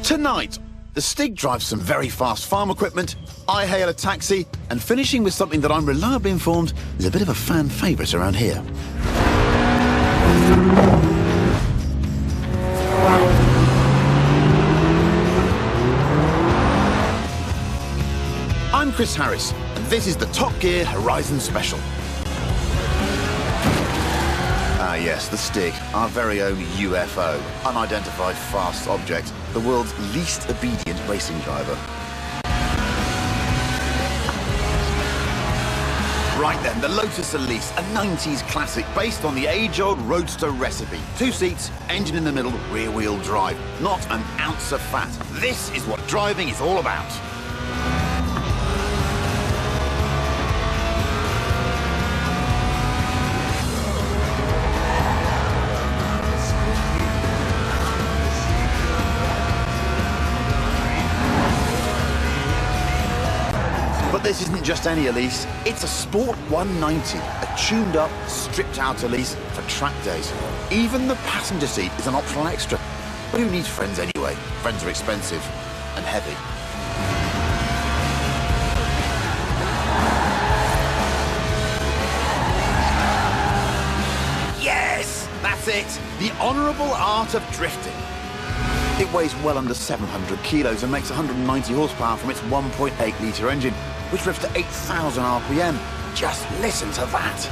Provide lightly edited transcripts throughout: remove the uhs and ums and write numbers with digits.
Tonight, the Stig drives some very fast farm equipment, I hail a taxi, and finishing with something that I'm reliably informed is a bit of a fan favourite around here. I'm Chris Harris, and this is the Top Gear Horizon Special. Ah yes, the Stig, our very own UFO, unidentified fast object, the world's least obedient racing driver. Right then, the Lotus Elise, a 90s classic based on the age-old roadster recipe. 2 seats, engine in the middle, rear-wheel drive. Not an ounce of fat. This is what driving is all about. But this isn't just any Elise, it's a Sport 190, a tuned-up, stripped-out Elise for track days. Even the passenger seat is an optional extra. But who needs friends anyway? Friends are expensive and heavy. Yes! That's it! The honourable art of drifting. It weighs well under 700 kilos and makes 190 horsepower from its 1.8-litre engine, which drifts to 8,000 RPM. Just listen to that.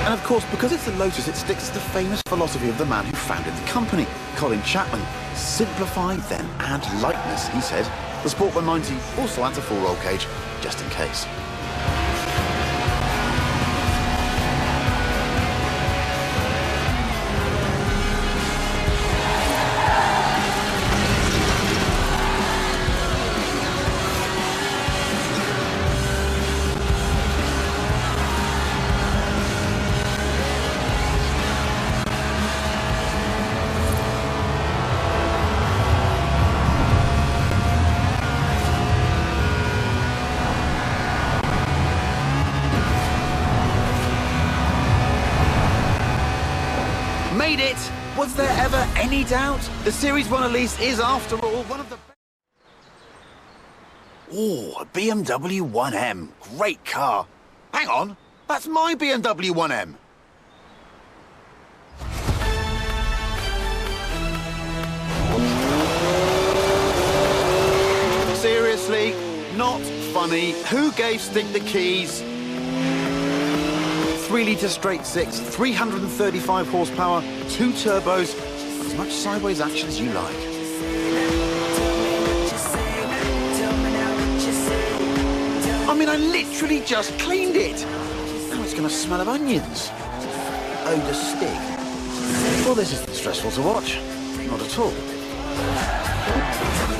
And of course, because it's the Lotus, it sticks to the famous philosophy of the man who founded the company, Colin Chapman. Simplify, then add lightness, he said. The Sport 190 also adds a full roll cage, just in case. Made it! Was there ever any doubt? The Series 1 Elise is, after all, one of the... Ooh, a BMW 1M. Great car. Hang on, that's my BMW 1M. Seriously? Not funny. Who gave Stig the keys? 3-litre straight 6, 335 horsepower, 2 turbos, and as much sideways action as you like. I mean, I literally just cleaned it. Now it's going to smell of onions. Odour Stig. Well, this isn't stressful to watch. Not at all.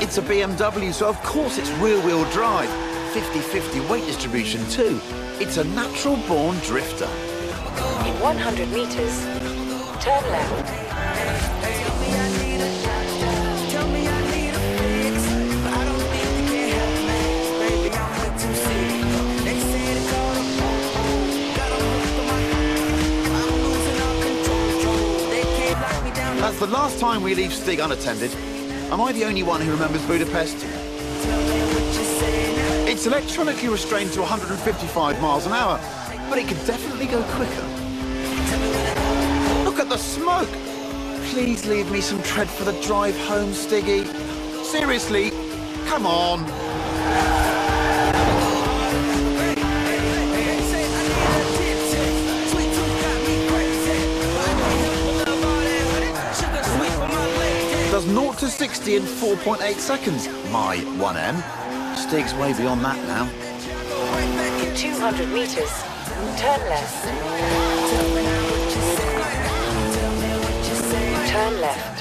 It's a BMW, so of course it's rear-wheel drive. 50-50 weight distribution too. It's a natural-born drifter. In 100 meters, turn left. That's the last time we leave Stig unattended. Am I the only one who remembers Budapest? It's electronically restrained to 155 miles an hour, but it could definitely go quicker. Look at the smoke! Please leave me some tread for the drive home, Stiggy. Seriously, come on. Does 0 to 60 in 4.8 seconds, my 1M. Stig's way beyond that now. 200 meters, turn left. Turn left.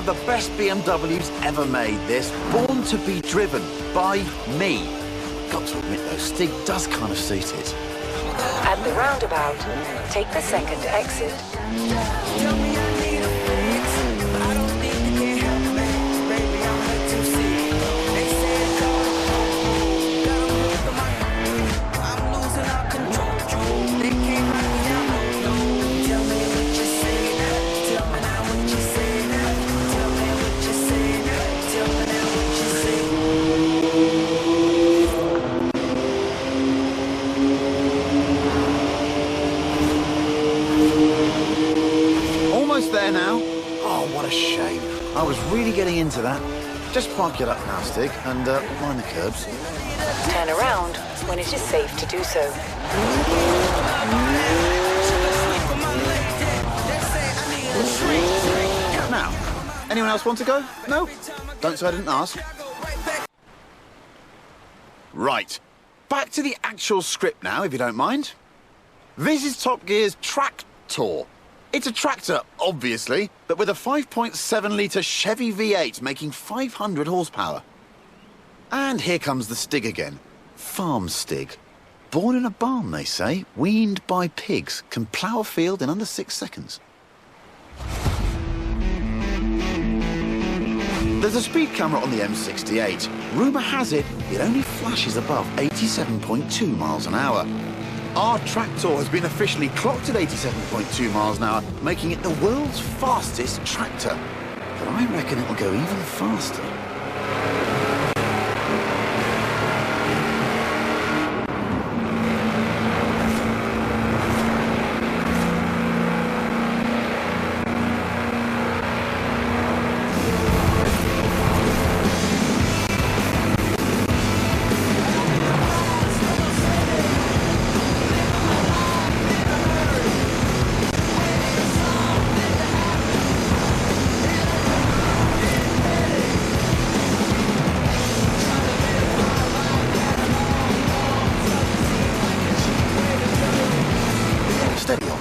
of the best BMWs ever made, this. Born to be driven by me. Got to admit though, Stig does kind of suit it. At the roundabout, take the second exit. There now? Oh, what a shame. I was really getting into that. Just park it up now, Stig, and mind the curbs. Turn around when it is safe to do so. Now, anyone else want to go? No? Don't say I didn't ask. Right. Back to the actual script now, if you don't mind. This is Top Gear's Tractor. It's a tractor, obviously, but with a 5.7-litre Chevy V8 making 500 horsepower. And here comes the Stig again. Farm Stig. Born in a barn, they say, weaned by pigs, can plough a field in under 6 seconds. There's a speed camera on the M68. Rumour has it only flashes above 87.2 miles an hour. Our tractor has been officially clocked at 87.2 miles an hour, making it the world's fastest tractor. But I reckon it'll go even faster.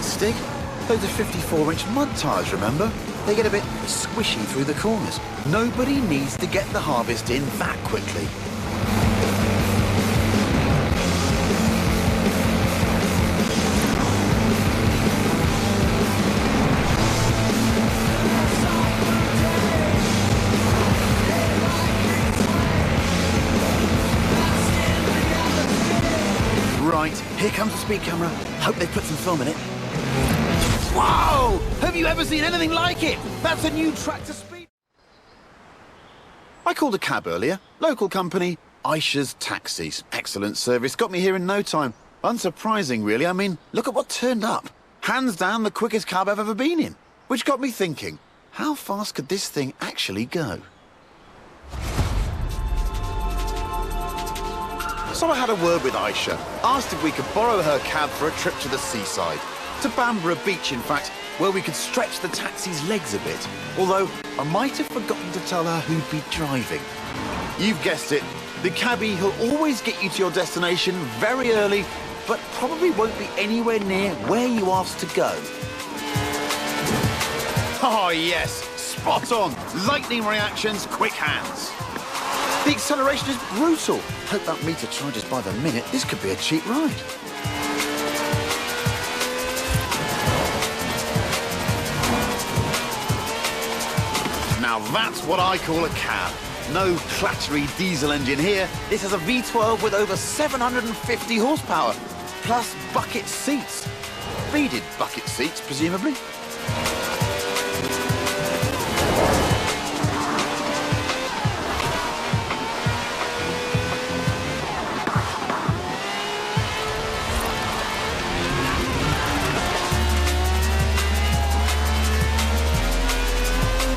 Stig. Those are 54-inch mud tyres, remember? They get a bit squishy through the corners. Nobody needs to get the harvest in that quickly. Right, here comes the speed camera. Hope they put some film in it. Wow! Have you ever seen anything like it? That's a new tractor speed. I called a cab earlier. Local company, Aisha's Taxis. Excellent service. Got me here in no time. Unsurprising, really. I mean, look at what turned up. Hands down the quickest cab I've ever been in. Which got me thinking, how fast could this thing actually go? So I had a word with Aisha. Asked if we could borrow her cab for a trip to the seaside. To Bamborough Beach, in fact, where we could stretch the taxi's legs a bit. Although, I might have forgotten to tell her who'd be driving. You've guessed it. The cabbie who'll always get you to your destination very early, but probably won't be anywhere near where you asked to go. Oh, yes. Spot on. Lightning reactions, quick hands. The acceleration is brutal. Hope that meter charges by the minute. This could be a cheap ride. Now that's what I call a cab. No clattery diesel engine here. This has a V12 with over 750 horsepower, plus bucket seats. Beaded bucket seats, presumably.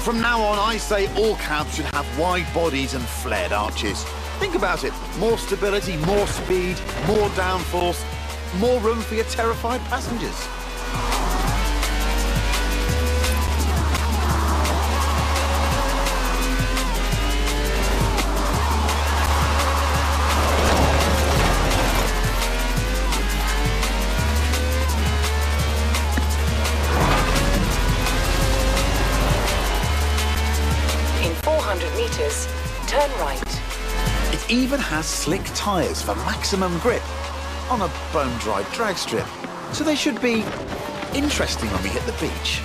From now on, I say all cabs should have wide bodies and flared arches. Think about it. More stability, more speed, more downforce, more room for your terrified passengers. 400 meters, turn right. It even has slick tyres for maximum grip on a bone-dry drag strip, so they should be interesting when we hit the beach.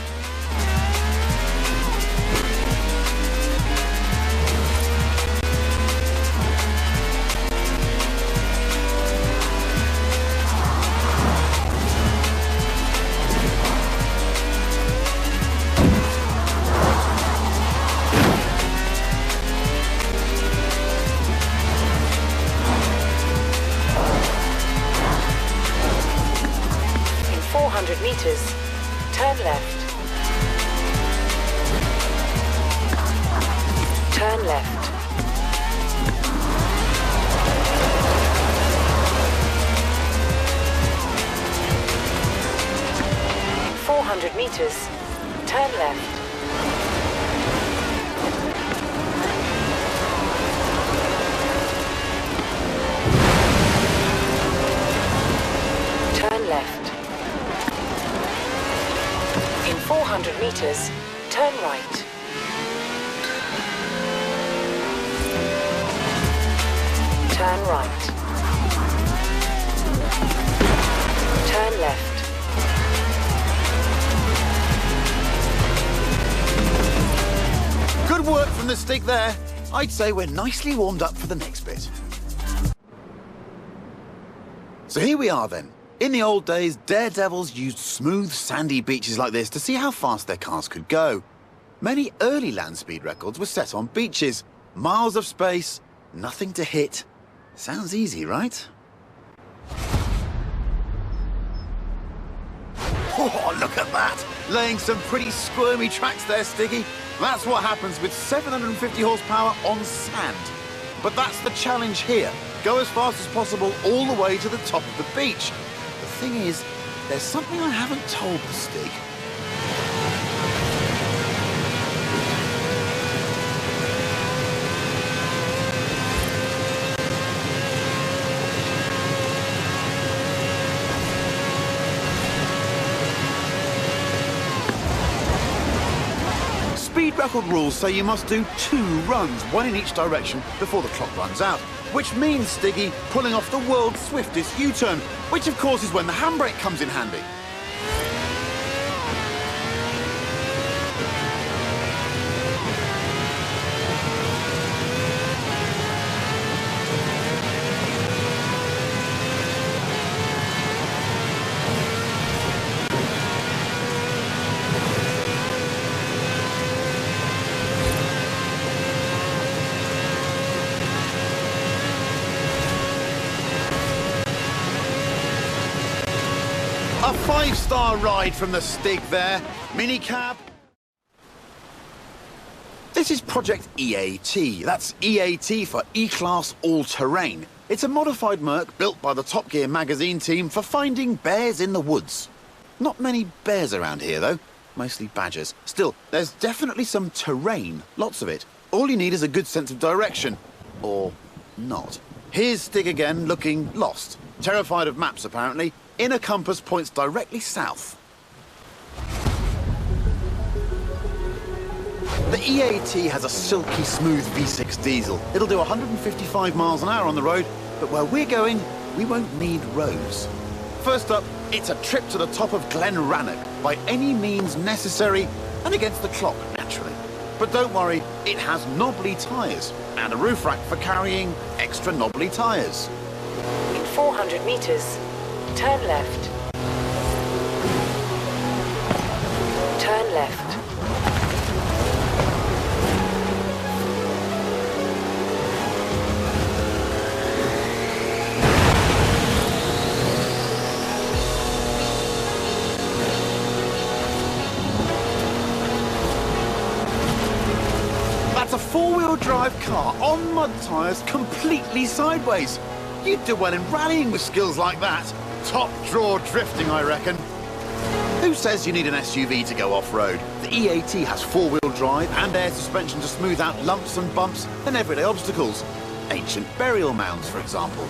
In 400 meters, turn left. Turn left. In 400 meters, turn left. Turn left. In 400 meters, turn right. Turn right. Turn left. Good work from the Stig there. I'd say we're nicely warmed up for the next bit. So here we are then. In the old days, daredevils used smooth, sandy beaches like this to see how fast their cars could go. Many early land speed records were set on beaches. Miles of space, nothing to hit. Sounds easy, right? Oh, look at that! Laying some pretty squirmy tracks there, Stiggy. That's what happens with 750 horsepower on sand. But that's the challenge here. Go as fast as possible all the way to the top of the beach. The thing is, there's something I haven't told the Stig. Speed record rules say you must do 2 runs, one in each direction, before the clock runs out. Which means, Stiggy, pulling off the world's swiftest U-turn, which of course is when the handbrake comes in handy. A 5-star ride from the Stig there. Minicab. This is Project EAT. That's EAT for E-Class All-Terrain. It's a modified Merc built by the Top Gear magazine team for finding bears in the woods. Not many bears around here, though. Mostly badgers. Still, there's definitely some terrain. Lots of it. All you need is a good sense of direction. Or not. Here's Stig again, looking lost. Terrified of maps, apparently. Inner compass points directly south. The EAT has a silky smooth V6 diesel. It'll do 155 miles an hour on the road, but where we're going, we won't need roads. First up, it's a trip to the top of Glen Rannoch, by any means necessary, and against the clock, naturally. But don't worry, it has knobbly tyres, and a roof rack for carrying extra knobbly tyres. In 400 meters, turn left. Turn left. That's a 4-wheel drive car on mud tyres completely sideways. You'd do well in rallying with skills like that. Top draw drifting, I reckon. Who says you need an SUV to go off-road? The EAT has 4-wheel drive and air suspension to smooth out lumps and bumps and everyday obstacles. Ancient burial mounds, for example.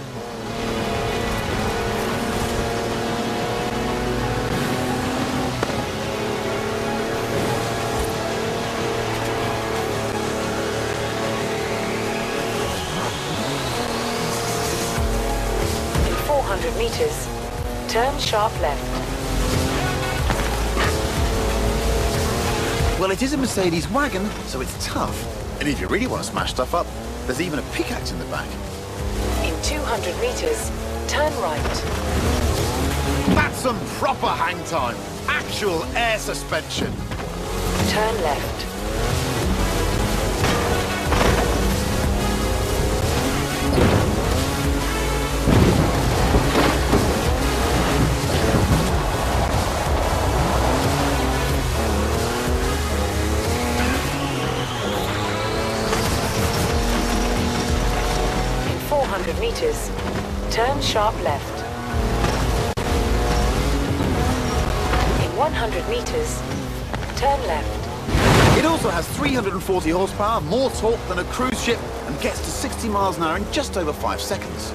200 meters, turn sharp left. Well, it is a Mercedes wagon, so it's tough. And if you really want to smash stuff up, there's even a pickaxe in the back. In 200 meters, turn right. That's some proper hang time. Actual air suspension. Turn left. In 400 meters, turn sharp left. In 100 meters, turn left. It also has 340 horsepower, more torque than a cruise ship, and gets to 60 miles an hour in just over 5 seconds.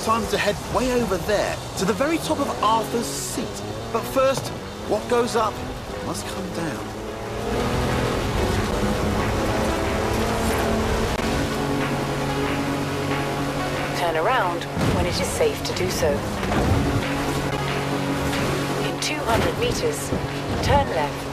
Time to head way over there, to the very top of Arthur's Seat. But first, what goes up must come down. Turn around when it is safe to do so. In 200 meters, turn left.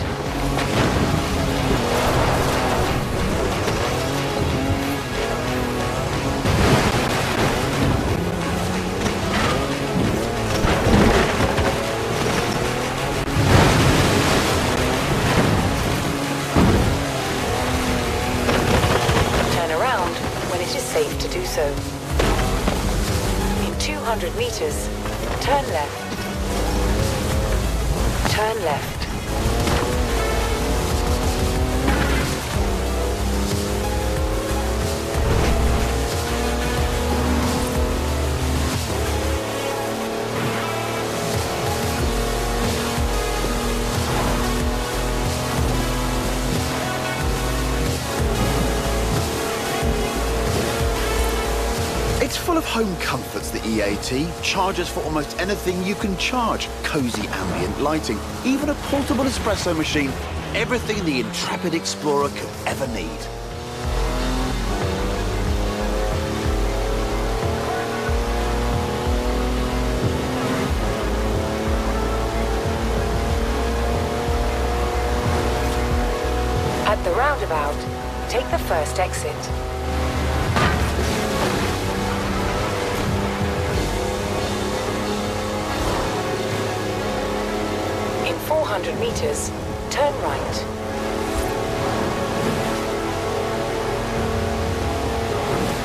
Safe to do so. In 200 meters, turn left. Turn left. It's full of home comforts, the EAT. Charges for almost anything you can charge. Cozy ambient lighting, even a portable espresso machine. Everything the intrepid explorer could ever need. At the roundabout, take the first exit. In 400 meters, turn right.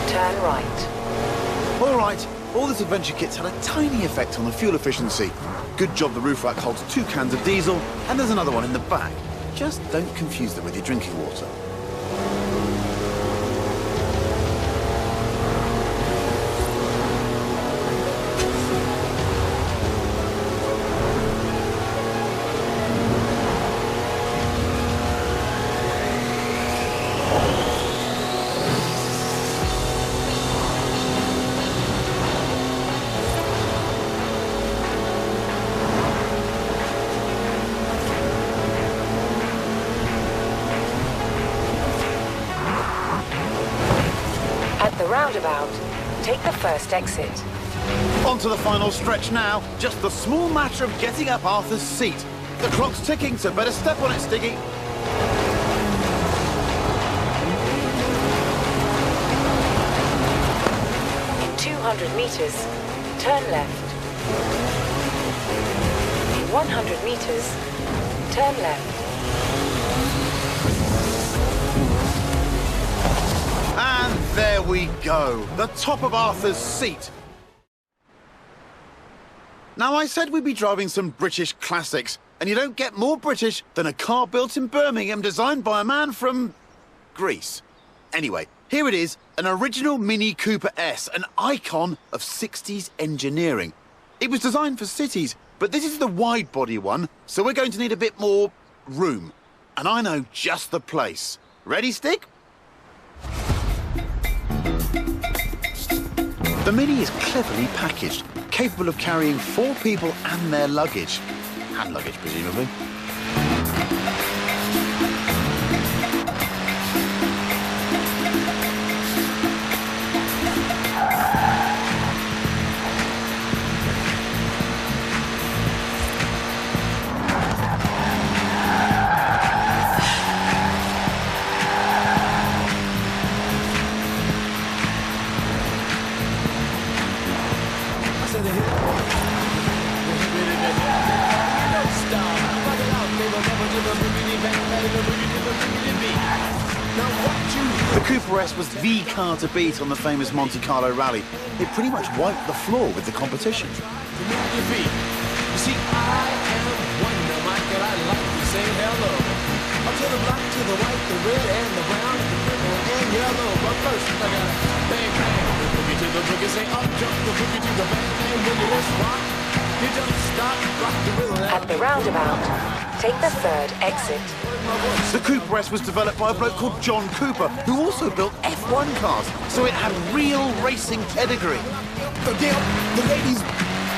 Turn right. All right, all this adventure kit's had a tiny effect on the fuel efficiency. Good job the roof rack holds 2 cans of diesel, and there's another one in the back. Just don't confuse them with your drinking water. At the roundabout, take the first exit. On to the final stretch now. Just the small matter of getting up Arthur's Seat. The clock's ticking, so better step on it, Stiggy. In 200 meters, turn left. In 100 meters, turn left. And there we go. The top of Arthur's Seat. Now, I said we'd be driving some British classics, and you don't get more British than a car built in Birmingham designed by a man from Greece. Anyway, here it is, an original Mini Cooper S, an icon of 60s engineering. It was designed for cities, but this is the wide-body one, so we're going to need a bit more room. And I know just the place. Ready, Stig? The Mini is cleverly packaged, capable of carrying 4 people and their luggage. Hand luggage, presumably. The Cooper S was the car to beat on the famous Monte Carlo rally. It pretty much wiped the floor with the competition. You see, I am Wonder Mike, and I like to say hello. Up to the black, to the white, the red, and the brown, the purple, and yellow. But first, I gotta bang, bang. The boogie to the boogie, say up, jump the boogie to the bang, bang. When you just rock, you just stop, rock the rhythm. At the roundabout, take the 3rd exit. The Cooper S was developed by a bloke called John Cooper, who also built F1 cars, so it had real racing pedigree. The ladies,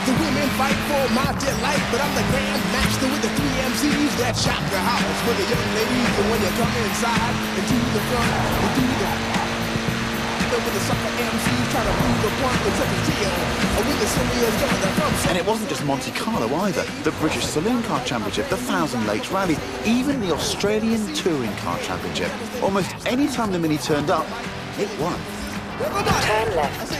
the women fight for my delight, but I'm the grand master with the 3 MCs that shop your house for the young ladies. And when you come inside and to the front, and to the with the sucker MCs try to prove the point with such a deal. With the serious joy that comes. And it wasn't just Monte Carlo either. The British Saloon Car Championship, the Thousand Lakes Rally, even the Australian Touring Car Championship. Almost any time the Mini turned up, it won. Turn left.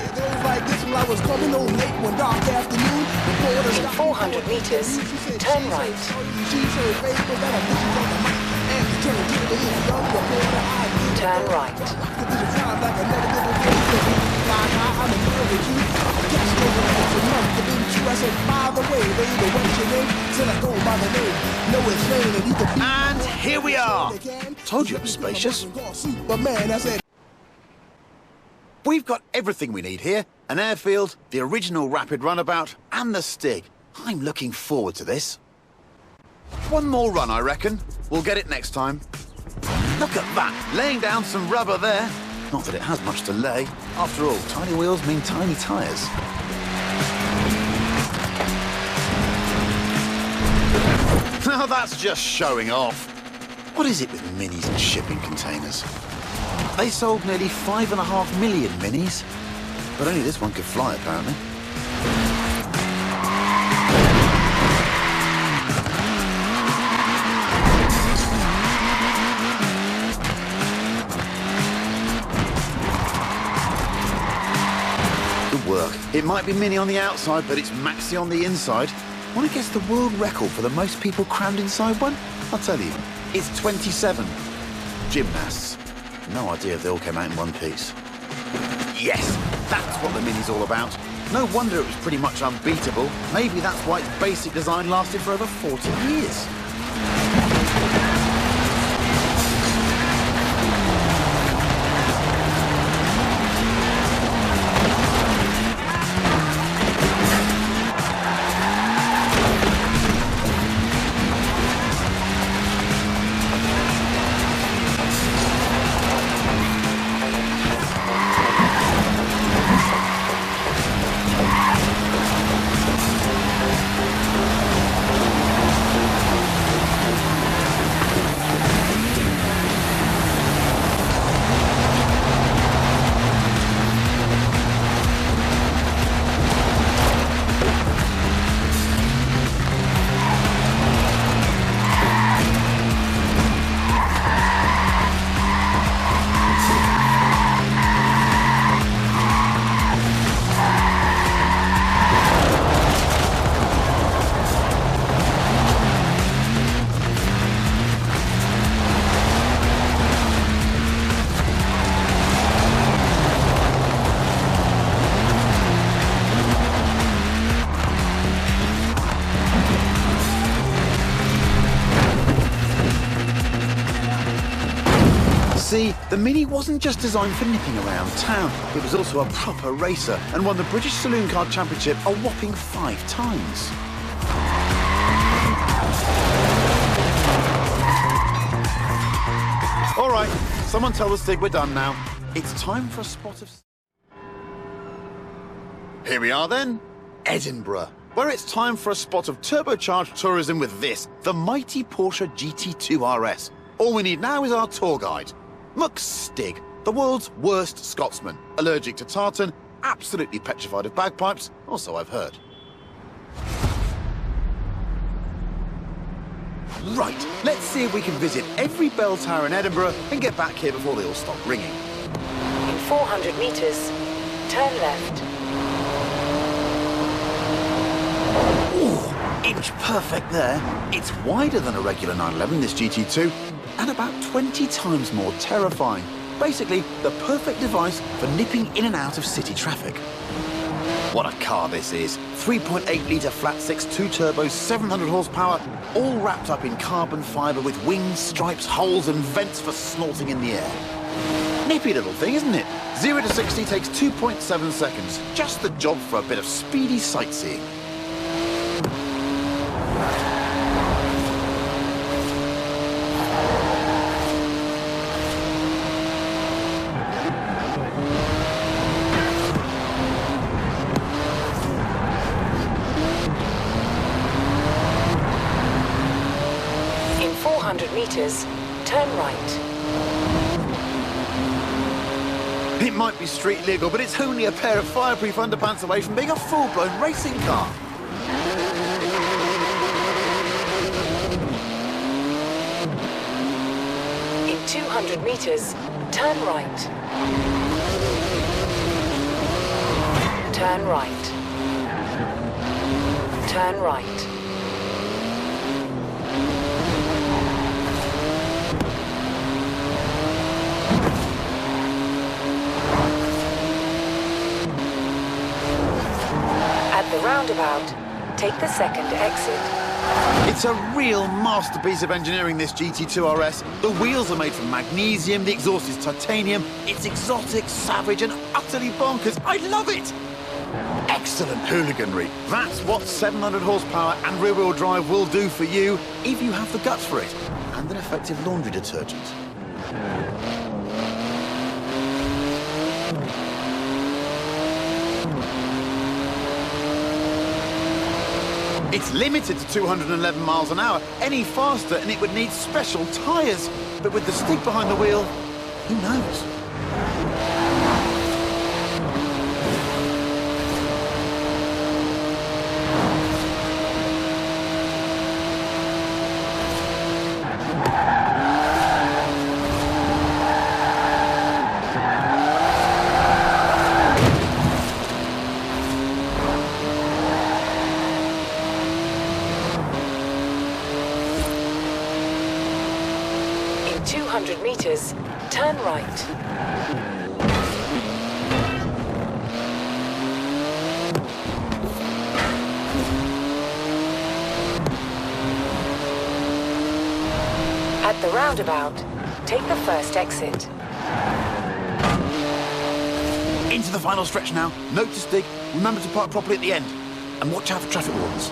In 400 meters, turn right. Turn right. And here we are. Told you it was spacious. We've got everything we need here. An airfield, the original rapid runabout, and the Stig. I'm looking forward to this. One more run, I reckon. We'll get it next time. Look at that, laying down some rubber there. Not that it has much to lay. After all, tiny wheels mean tiny tyres. Now that's just showing off. What is it with minis and shipping containers? They sold nearly 5.5 million minis, but only this one could fly, apparently. Good work. It might be mini on the outside, but it's maxi on the inside. Want to guess the world record for the most people crammed inside one? I'll tell you. It's 27. Gymnasts. No idea if they all came out in one piece. Yes, that's what the Mini's all about. No wonder it was pretty much unbeatable. Maybe that's why its basic design lasted for over 40 years. see, the Mini wasn't just designed for nipping around town. It was also a proper racer and won the British Saloon Car Championship a whopping 5 times. All right, someone tell the Stig we're done now. It's time for a spot of... Here we are then, Edinburgh, where it's time for a spot of turbocharged tourism with this, the mighty Porsche GT2 RS. All we need now is our tour guide, Stig, the world's worst Scotsman, allergic to tartan, absolutely petrified of bagpipes, or so I've heard. Right, let's see if we can visit every bell tower in Edinburgh and get back here before they all stop ringing. In 400 meters, turn left. Ooh, inch perfect there. It's wider than a regular 911, this GT2, and about 20 times more terrifying. Basically, the perfect device for nipping in and out of city traffic. What a car this is. 3.8-litre flat-six, 2-turbos, 700 horsepower, all wrapped up in carbon fibre with wings, stripes, holes and vents for snorting in the air. Nippy little thing, isn't it? 0 to 60 takes 2.7 seconds. Just the job for a bit of speedy sightseeing. In 400 meters, turn right. It might be street legal, but it's only a pair of fireproof underpants away from being a full-blown racing car. In 200 meters, turn right. Turn right. Turn right. At the roundabout, take the second exit. It's a real masterpiece of engineering, this GT2 RS. The wheels are made from magnesium, the exhaust is titanium. It's exotic, savage and utterly bonkers. I love it! Excellent hooliganry. That's what 700 horsepower and rear-wheel drive will do for you if you have the guts for it, and an effective laundry detergent. It's limited to 211 miles an hour. Any faster and it would need special tyres. But with the Stig behind the wheel, who knows? In 200 meters, turn right. At the roundabout, take the first exit. Into the final stretch now. Note to Stig, remember to park properly at the end. And watch out for traffic wardens.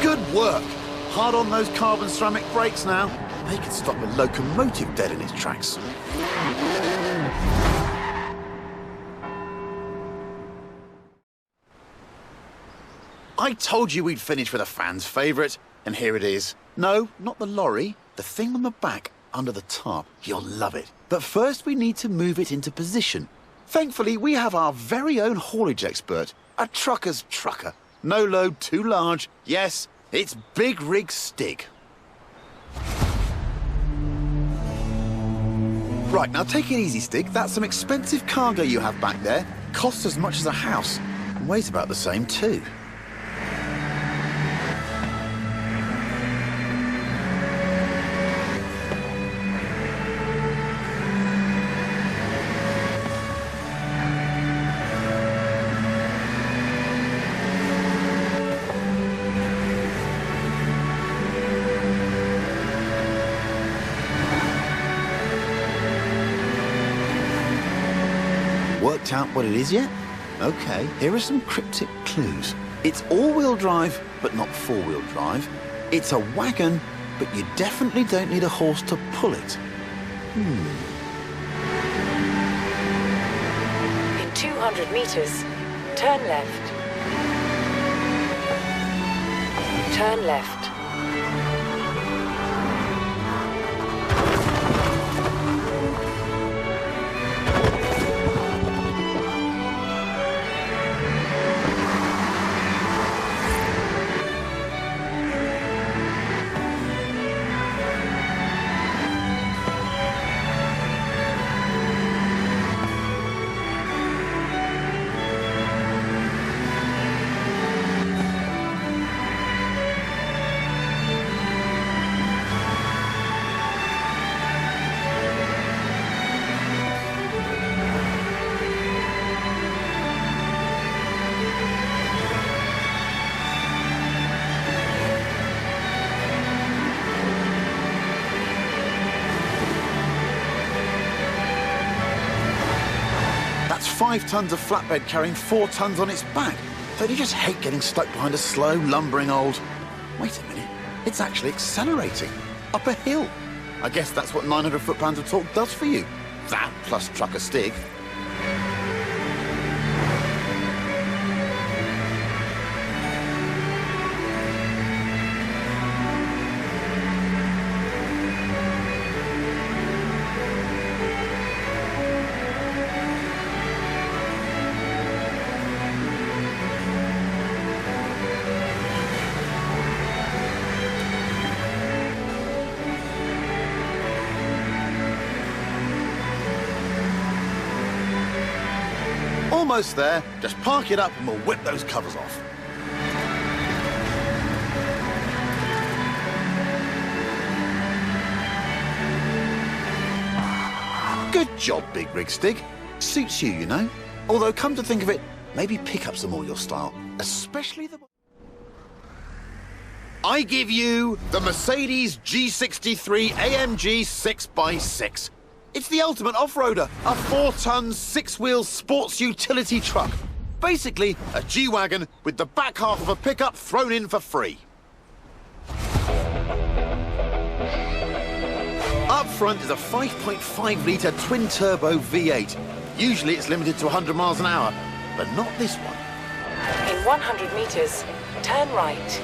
Good work. Hard on those carbon ceramic brakes now. They could stop a locomotive dead in its tracks. I told you we'd finish with a fan's favourite, and here it is. No, not the lorry, the thing on the back under the tarp. You'll love it. But first we need to move it into position. Thankfully, we have our very own haulage expert, a trucker's trucker. No load too large. Yes, it's Big Rig Stig. Right, now take it easy, Stig. That's some expensive cargo you have back there. Costs as much as a house. And weighs about the same, too. worked out what it is yet? Okay, here are some cryptic clues. It's all-wheel drive, but not four-wheel drive. It's a wagon, but you definitely don't need a horse to pull it. In 200 meters, turn left. Turn left. That's 5 tons of flatbed carrying 4 tons on its back. Don't you just hate getting stuck behind a slow, lumbering old... Wait a minute, it's actually accelerating. Up a hill. I guess that's what 900 foot-pounds of torque does for you. That plus trucker Stig. Almost there. Just park it up and we'll whip those covers off. Good job, Big Rig Stig. Suits you, you know. Although, come to think of it, maybe pick up some more your style. Especially the... I give you the Mercedes G63 AMG 6x6. It's the ultimate off-roader, a 4-ton, 6-wheel sports utility truck. Basically, a G-Wagon with the back half of a pickup thrown in for free. Up front is a 5.5-litre twin-turbo V8. Usually it's limited to 100 miles an hour, but not this one. In 100 meters, turn right.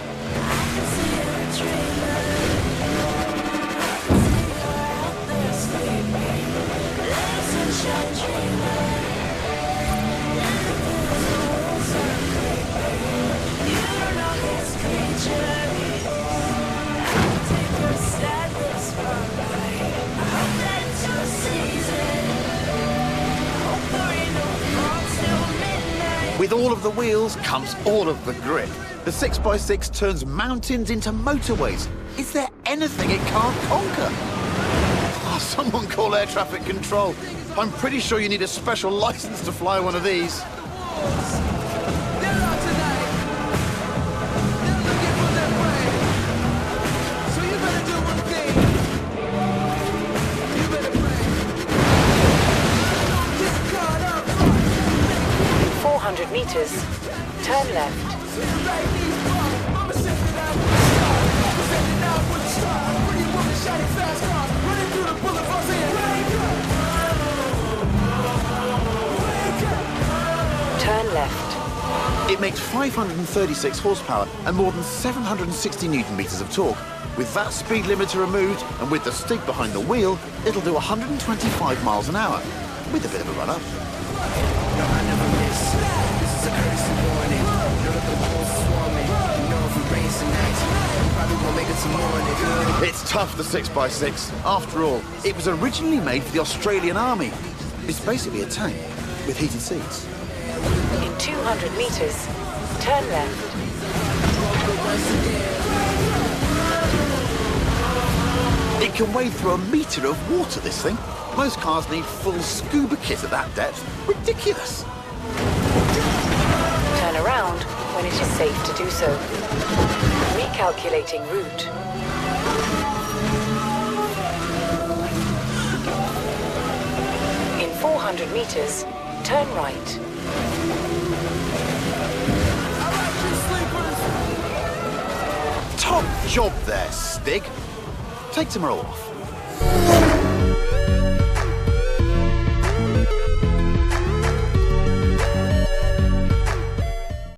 With all of the wheels comes all of the grip. The 6x6 turns mountains into motorways. Is there anything it can't conquer? Oh, someone call air traffic control. I'm pretty sure you need a special license to fly one of these. Meters, turn left. Turn left. It makes 536 horsepower and more than 760 newton meters of torque. With that speed limiter removed and with the Stig behind the wheel, it'll do 125 miles an hour, with a bit of a run-up. It's tough, the 6x6. After all, it was originally made for the Australian Army. It's basically a tank with heated seats. In 200 meters, turn left. It can wade through a metre of water, this thing. Most cars need full scuba kit at that depth. Ridiculous. Turn around when it is safe to do so. Recalculating route. In 400 meters, Turn right. All right, you sleepers. Top job there, Stig. Take tomorrow off.